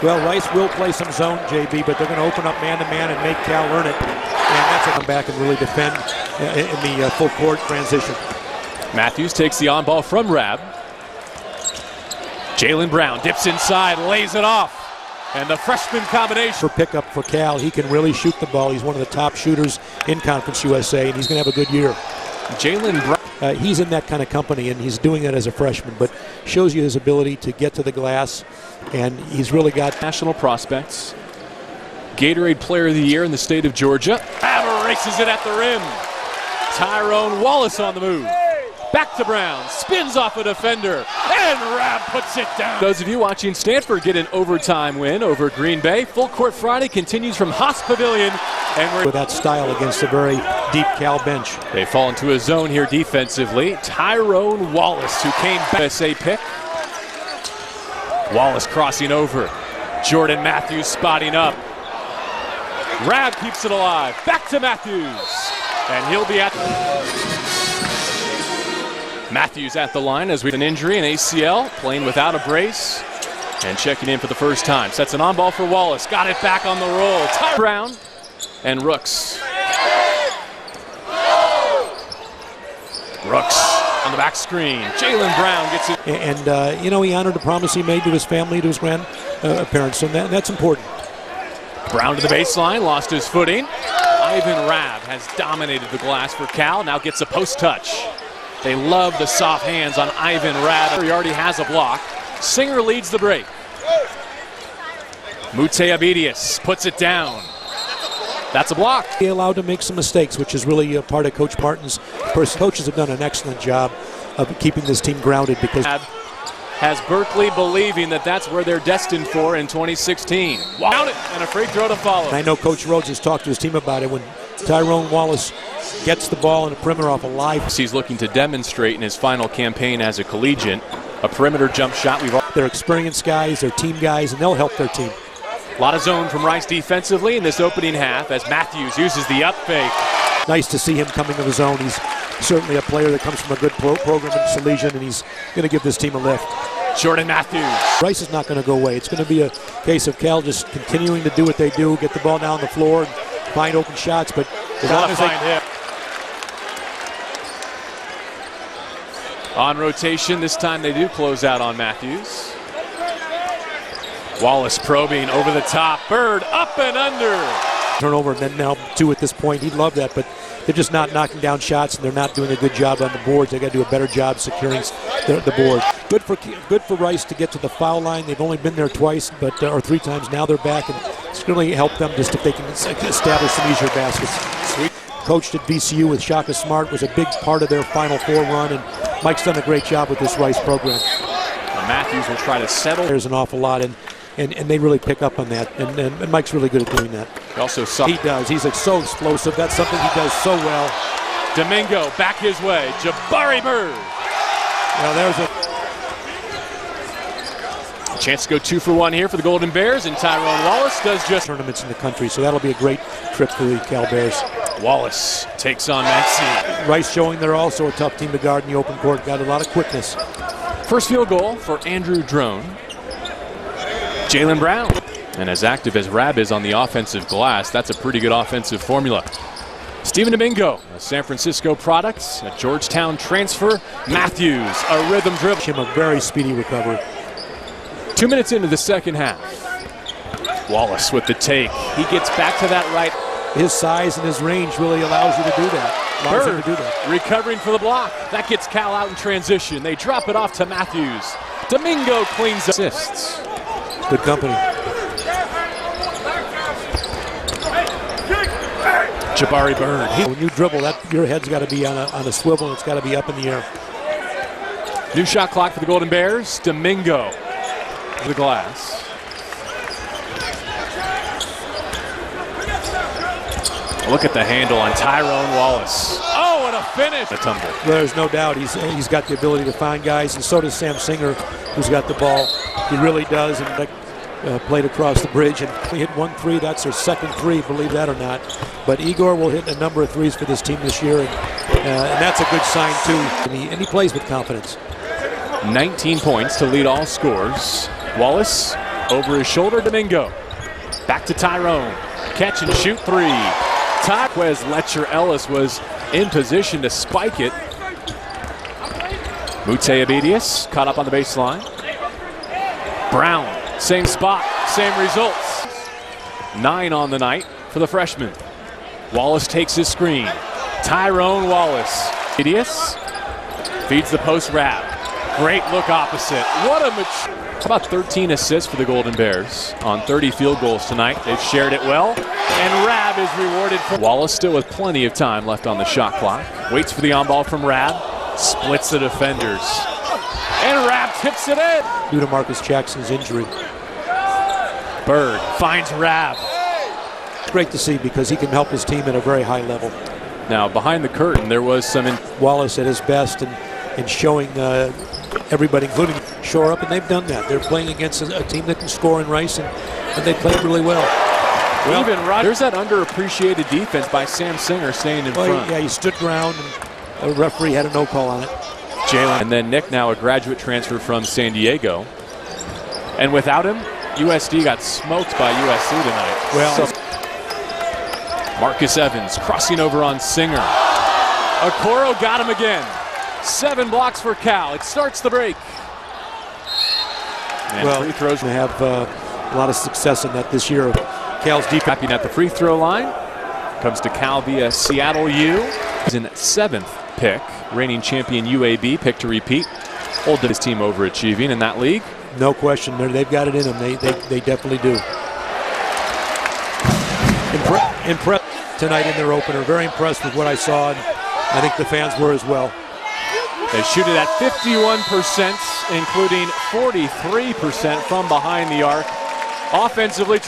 Well, Rice will play some zone, JB, but they're going to open up man-to-man and make Cal earn it. And that's a come back and really defend in the full court transition. Matthews takes the on ball from Rab. Jaylen Brown dips inside, lays it off. And the freshman combination. For pickup for Cal, he can really shoot the ball. He's one of the top shooters in Conference USA, and he's going to have a good year. Jaylen Brown. He's in that kind of company, and he's doing it as a freshman, but shows you his ability to get to the glass, and he's really got national prospects. Gatorade Player of the Year in the state of Georgia. Rab erases it at the rim. Tyrone Wallace on the move. Back to Brown, spins off a defender, and Rab puts it down. Those of you watching Stanford get an overtime win over Green Bay. Full Court Friday continues from Haas Pavilion. And we're with that style against a very deep Cal bench. They fall into a zone here defensively. Tyrone Wallace, who came back. USA pick. Wallace crossing over. Jordan Matthews spotting up. Rab keeps it alive. Back to Matthews. And he'll be at... Matthews at the line as we have an injury, an ACL, playing without a brace, and checking in for the first time. Sets an on ball for Wallace. Got it back on the roll. Ty Brown and Rooks. Rooks on the back screen. Jaylen Brown gets it. And, you know, he honored the promise he made to his family, to his grandparents, and that's important. Brown to the baseline, lost his footing. Ivan Rab has dominated the glass for Cal, now gets a post touch. They love the soft hands on Ivan Rab. He already has a block. Singer leads the break. Mute Abedius puts it down. That's a block. He allowed to make some mistakes, which is really a part of Coach Martin's. Coaches have done an excellent job of keeping this team grounded because has Berkeley believing that that's where they're destined for in 2016. Wow. And a free throw to follow. I know Coach Rhodes has talked to his team about it. When Tyrone Wallace gets the ball in the perimeter off a live. He's looking to demonstrate in his final campaign as a collegiate a perimeter jump shot. They're experienced guys, they're team guys, and they'll help their team. A lot of zone from Rice defensively in this opening half as Matthews uses the up fake. Nice to see him coming to the zone. He's certainly a player that comes from a good program in Salesian, and he's going to give this team a lift. Jordan Matthews. Rice is not going to go away. It's going to be a case of Cal just continuing to do what they do, get the ball down the floor, and find open shots. But as long as they... On rotation, this time they do close out on Matthews. Wallace probing over the top. Bird up and under. Turnover, and then now two at this point. He'd love that, but they're just not knocking down shots, and they're not doing a good job on the boards. They got to do a better job securing the board. Good for Rice to get to the foul line. They've only been there twice, but or three times. Now they're back, and it's really helped them just if they can establish some easier baskets. Sweet. Coached at VCU with Shaka Smart, was a big part of their Final Four run, and Mike's done a great job with this Rice program. And Matthews will try to settle. There's an awful lot, and they really pick up on that, and Mike's really good at doing that. He does. He's so explosive. That's something he does so well. Domingo back his way. Jabari Bird. Now there's a chance to go 2 for 1 here for the Golden Bears, and Tyrone Wallace does just tournaments in the country, so that'll be a great trip for the Cal Bears. Wallace takes on Maxey. Rice showing they're also a tough team to guard in the open court. Got a lot of quickness. First field goal for Andrew Drone. Jaylen Brown. And as active as Rab is on the offensive glass, that's a pretty good offensive formula. Stephen Domingo, a San Francisco product, a Georgetown transfer. Matthews, a rhythm dribble. Him a very speedy recovery. 2 minutes into the second half. Wallace with the take. He gets back to that right. His size and his range really allows you to do that. Bird recovering for the block. That gets Cal out in transition. They drop it off to Matthews. Domingo cleans up. Assists. Good company. Jabari Bird. When you dribble, your head's got to be on a swivel. It's got to be up in the air. New shot clock for the Golden Bears. Domingo to the glass. Look at the handle on Tyrone Wallace. Oh, and a finish. A tumble. There's no doubt he's got the ability to find guys, and so does Sam Singer, who's got the ball. He really does, and played across the bridge, and he hit 1 3. That's their second 3, believe that or not. But Igor will hit a number of 3s for this team this year, and that's a good sign too. And he plays with confidence. 19 points to lead all scores. Wallace Over his shoulder, Domingo. Back to Tyrone. Catch and shoot three. Taquez Letcher Ellis was in position to spike it. Mute Abedius caught up on the baseline. Brown, same spot, same results. 9 on the night for the freshman. Wallace takes his screen. Tyrone Wallace. Abedius feeds the post. Rab. Great look opposite. What a mature. How about 13 assists for the Golden Bears on 30 field goals tonight? They've shared it well, and Rab is rewarded for Wallace still with plenty of time left on the shot clock. Waits for the on-ball from Rab, splits the defenders, and Rab tips it in. Due to Marcus Jackson's injury. Bird finds Rab. Great to see because he can help his team at a very high level. Now behind the curtain there was some Wallace at his best and showing everybody, including shore up, and they've done that. They're playing against a team that can score in Rice, and they played really well. Even there's that underappreciated defense by Sam Singer staying in front. Yeah, he stood ground, and the referee had a no call on it. Jalen. And then Nick, now a graduate transfer from San Diego. And without him, USD got smoked by USC tonight. Well, Marcus Evans crossing over on Singer. Okoro got him again. 7 blocks for Cal. It starts the break. And free throws. They have a lot of success in that this year. Cal's deep. Tapping at the free throw line. Comes to Cal via Seattle U. He's in 7th pick. Reigning champion UAB pick to repeat. Old his team overachieving in that league. No question. They've got it in them. They definitely do. Impressed tonight in their opener. Very impressed with what I saw, and I think the fans were as well. They shoot it at 51%, including 43% from behind the arc. Offensively,